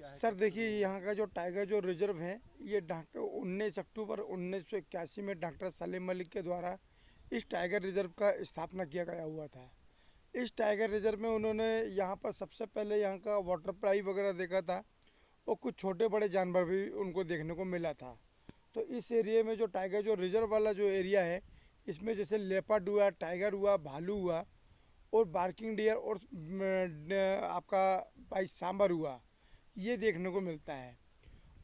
क्या है? सर देखिए, यहाँ का जो टाइगर जो रिजर्व है, ये डॉक्टर 19 अक्टूबर 1981 में डॉक्टर सलीम मलिक के द्वारा इस टाइगर रिजर्व का स्थापना किया गया हुआ था। इस टाइगर रिजर्व में उन्होंने यहाँ पर सबसे पहले यहाँ का वाटर फ्लाई वगैरह देखा था, और कुछ छोटे बड़े जानवर भी उनको देखने को मिला था। तो इस एरिया में जो टाइगर जो रिजर्व वाला जो एरिया है, इसमें जैसे लेपर्ड हुआ, टाइगर हुआ, भालू हुआ, और बार्किंग डियर, और आपका भाई सांबर हुआ, ये देखने को मिलता है।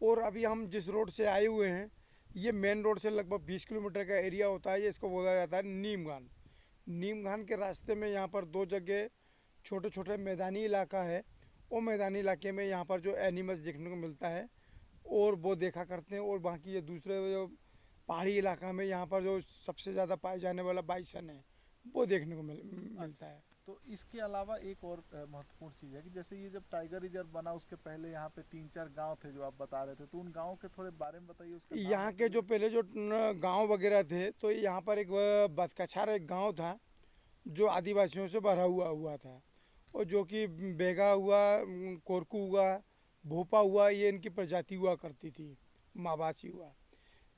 और अभी हम जिस रोड से आए हुए हैं, ये मेन रोड से लगभग 20 किलोमीटर का एरिया होता है। ये इसको बोला जाता है नीमगान। नीमगान के रास्ते में यहाँ पर दो जगह छोटे छोटे मैदानी इलाका है। वो मैदानी इलाके में यहाँ पर जो एनिमल्स देखने को मिलता है, और वो देखा करते हैं। और बाकी ये दूसरे जो पहाड़ी इलाका में यहाँ पर जो सबसे ज़्यादा पाए जाने वाला बाइसन है, वो देखने को मिलता अच्छा, है। तो इसके अलावा एक और महत्वपूर्ण चीज़ है कि जैसे ये जब टाइगर रिजर्व बना उसके पहले यहाँ पे 3-4 गांव थे जो आप बता रहे थे, तो उन गांवों के थोड़े बारे में बताइए, उसका नाम यहाँ के बताइए। जो पहले जो गांव वगैरह थे, तो यहाँ पर एक बदकछार एक गांव था, जो आदिवासियों से भरा हुआ हुआ था। और जो कि बेगा हुआ, कोरकू हुआ, भोपा हुआ, ये इनकी प्रजाति हुआ करती थी। माबासी हुआ।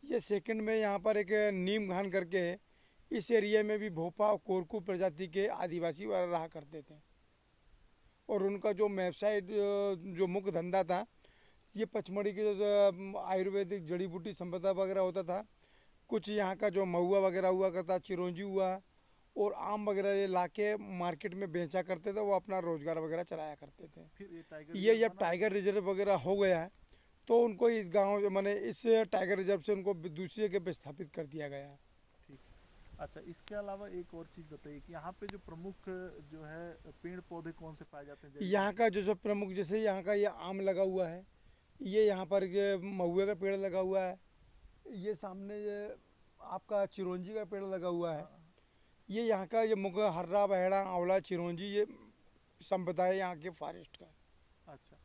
ये सेकंड में यहाँ पर एक नीम घान करके है। इस एरिया में भी भोपा और कोरकू प्रजाति के आदिवासी रहा करते थे। और उनका जो व्यवसाय जो मुख्य धंधा था, ये पचमढ़ी के जो आयुर्वेदिक जड़ी बूटी संपदा वगैरह होता था। कुछ यहाँ का जो महुआ वगैरह हुआ करता, चिरौंजी हुआ, और आम वगैरह ये लाके मार्केट में बेचा करते थे। वो अपना रोजगार वगैरह चलाया करते थे। फिर ये टाइगर ये रिजर्व जब बना। टाइगर रिजर्व वगैरह हो गया है, तो उनको इस गांव माने इस टाइगर रिजर्व से उनको दूसरी जगह पे स्थापित कर दिया गया। ठीक है। अच्छा, इसके अलावा एक और चीज़ बताइए कि यहाँ पे जो प्रमुख जो है पेड़ पौधे कौन से पाए जाते हैं, जड़ी यहाँ बूटी? का जो सब प्रमुख, जैसे यहाँ का ये आम लगा हुआ है, ये यहाँ पर ये महुए का पेड़ लगा हुआ है, ये सामने ये आपका चिरौंजी का पेड़ लगा हुआ है। हाँ। ये यहाँ का ये मुख्य हर्रा, बहेड़ा, आंवला, चिरौंजी, ये संपदा है यहाँ के फॉरेस्ट का। अच्छा।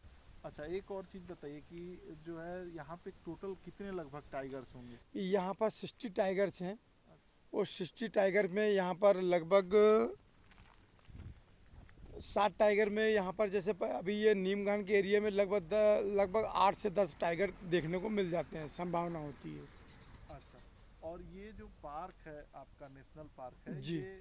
अच्छा, एक और चीज़ बताइए कि जो है यहाँ पे टोटल कितने लगभग टाइगर्स होंगे? यहाँ पर 60 टाइगर्स हैं। अच्छा। और 60 टाइगर में यहाँ पर लगभग 60 टाइगर में यहाँ पर जैसे अभी ये नीमगान के एरिया में लगभग 8 से 10 टाइगर देखने को मिल जाते हैं, संभावना होती है। अच्छा, और ये जो पार्क है आपका, नेशनल पार्क है, जी। ये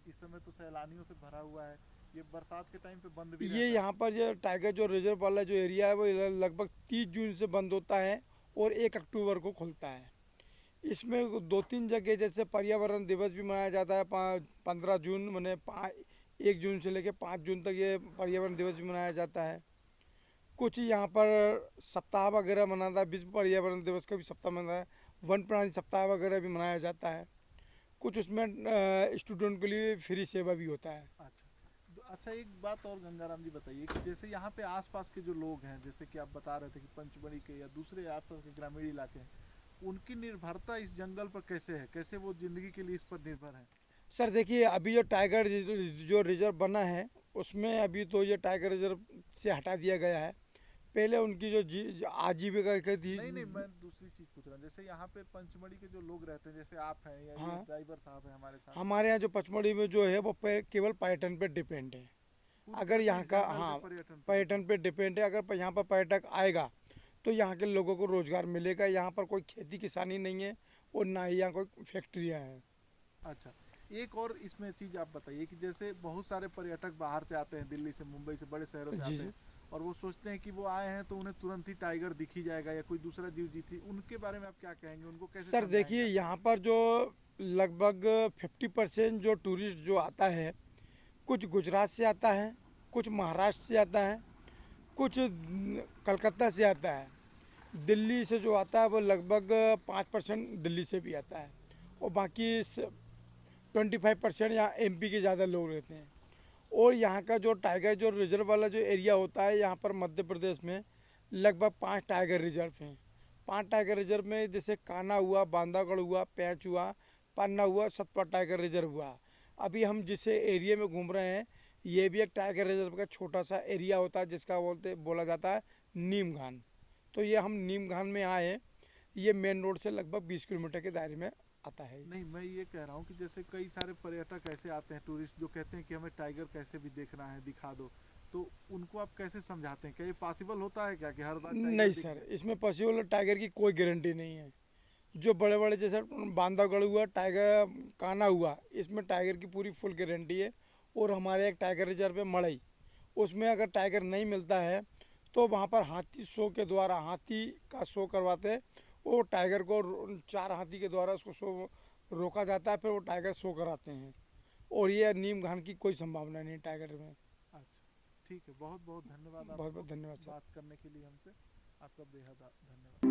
इस समय तो सैलानियों से भरा हुआ है। ये बरसात के टाइम पे बंद भी ये रहता है? यहाँ पर जो टाइगर जो रिजर्व वाला जो एरिया है, वो लगभग 30 जून से बंद होता है, और 1 अक्टूबर को खुलता है। इसमें 2-3 जगह जैसे पर्यावरण दिवस भी मनाया जाता है। 15 जून मैंने 1 जून से लेकर 5 जून तक ये पर्यावरण दिवस भी मनाया जाता है। कुछ यहाँ पर सप्ताह वगैरह मनाता है, विश्व पर्यावरण दिवस का भी सप्ताह मनाता है। वन प्राणी सप्ताह वगैरह भी मनाया जाता है। कुछ उसमें स्टूडेंट के लिए फ्री सेवा भी होता है। अच्छा। अच्छा, एक बात और गंगाराम जी बताइए कि जैसे यहाँ पे आसपास के जो लोग हैं, जैसे कि आप बता रहे थे कि पंचमढ़ी के या दूसरे आसपास के ग्रामीण इलाके हैं, उनकी निर्भरता इस जंगल पर कैसे है? कैसे वो जिंदगी के लिए इस पर निर्भर है? सर देखिए, अभी जो टाइगर जो रिजर्व बना है, उसमें अभी तो ये टाइगर रिजर्व से हटा दिया गया है। पहले उनकी जो आजीविका की थी। नहीं नहीं, मैं दूसरी चीज पूछ रहा हूँ। जैसे यहाँ पे पंचमढ़ी के जो लोग रहते हैं, जैसे आप हैं या ये हाँ, ड्राइवर साहब हैं हमारे साथ, हमारे यहाँ जो पचमढ़ी में जो है वो केवल पर्यटन पे डिपेंड है। पूरी तरह अगर से यहाँ इस का, जंगल हाँ, पे पर्यटन पे पर्यटन डिपेंड पे डिपेंड है। अगर यहाँ पर पर्यटक आएगा, तो यहाँ के लोगों को रोजगार मिलेगा। यहाँ पर कोई खेती किसानी नहीं है, और ना ही यहाँ कोई फैक्ट्रियाँ हैं। है। अच्छा, एक और इसमें चीज़ आप बताइए कि जैसे बहुत सारे पर्यटक बाहर से आते हैं, दिल्ली से, मुंबई से, बड़े शहरों से जी आते जी। हैं, और वो सोचते हैं कि वो आए हैं तो उन्हें तुरंत ही टाइगर दिख ही जाएगा या कोई दूसरा जीव दिखी। उनके बारे में आप क्या कहेंगे? उनको कैसे सर समझाएंगे देखिए, आप? यहाँ पर जो लगभग 50% जो टूरिस्ट जो आता है, कुछ गुजरात से आता है, कुछ महाराष्ट्र से आता है, कुछ कलकत्ता से आता है। दिल्ली से जो आता है वो लगभग 5% दिल्ली से भी आता है। और बाकी 25% यहाँ एमपी के ज़्यादा लोग रहते हैं। और यहाँ का जो टाइगर जो रिजर्व वाला जो एरिया होता है, यहाँ पर मध्य प्रदेश में लगभग 5 टाइगर रिजर्व हैं। 5 टाइगर रिजर्व में जैसे कान्हा हुआ, बांधागढ़ हुआ, पैंच हुआ, पन्ना हुआ, सतपुड़ा टाइगर रिजर्व हुआ। अभी हम जिस एरिया में घूम रहे हैं, ये भी एक टाइगर रिजर्व का छोटा सा एरिया होता है, जिसका बोला जाता है नीमघान। तो ये हम नीमघान में आए हैं। ये मेन रोड से लगभग 20 किलोमीटर के दायरे में आता है। नहीं, मैं ये कह रहा हूँ कि जैसे कई सारे पर्यटक ऐसे आते हैं, टूरिस्ट, जो कहते हैं कि हमें टाइगर कैसे भी देखना है, दिखा दो। तो उनको आप कैसे समझाते हैं? क्या ये पॉसिबल होता है क्या कि हर बार नहीं टाइगर सर, इसमें पॉसिबल टाइगर की कोई गारंटी नहीं है। जो बड़े बड़े जैसे बांधवगढ़ हुआ, टाइगर कान्हा हुआ, इसमें टाइगर की पूरी फुल गारंटी है। और हमारे एक टाइगर रिजर्व है मड़ई, उसमें अगर टाइगर नहीं मिलता है तो वहाँ पर हाथी शो के द्वारा हाथी का शो करवाते हैं। वो टाइगर को 4 हाथी के द्वारा उसको शो रोका जाता है, फिर वो टाइगर शो कराते हैं। और ये नीम घान की कोई संभावना नहीं टाइगर में। अच्छा, ठीक है। बहुत बहुत धन्यवाद बहुत आपको बहुत धन्यवाद सर। बात करने के लिए हमसे। आपका बेहद धन्यवाद।